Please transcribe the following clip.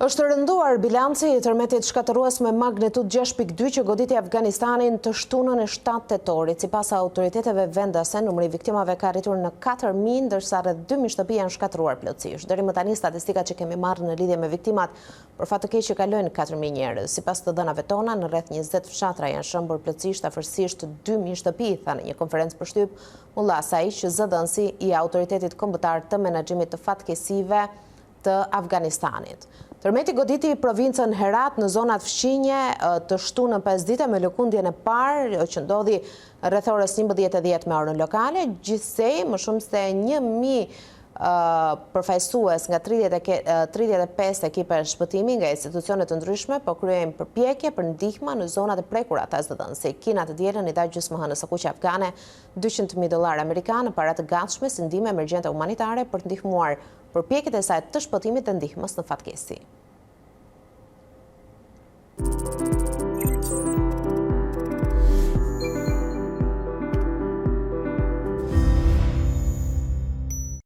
Është rënduar bilanci i tërmetit shkatërues me magnitud 6.2 që goditi Afganistanin të shtunën e 7 tetorit. Sipas autoriteteve vendase, numri i viktimave ka arritur në 4.000, ndërsa rreth 2.000 shtëpi janë shkatëruar plotësisht. Deri më tani statistikat që kemi marrë në lidhje me viktimat për fat të keq që kalojnë 4.000 njerëz. Sipas të dhënave tona, në rreth 20 fshatra janë shëmbur plotësisht, afërsisht 2.000 shtëpi, tha në një konferencë për shtyp Mullah Asaiq, zëdhënësi i autoritetit kombëtar të menaxhimit të fatkeqësive të Afganistanit. Tërmeti goditi provincën Herat në zonat fqinje të shtunën 5 dite me lëkundjen e parë që ndodhi rreth orës 11:10 me orën lokale. Gjithsej, më shumë se 1.000 përfaqësues nga 35 ekipe shpëtimi nga institucione të ndryshme po kryejnë përpjekje për ndihmë në zonat e prekura të zëdhënësit. Kina të dielën i dha gjysmëhënës së kuqe afgane $200.000 amerikanë para të gatshme si ndihmë emergjente humanitare për të ndihmuar përpjekjet e saj të shpëtimit dhe ndihmës në fatkeqësi.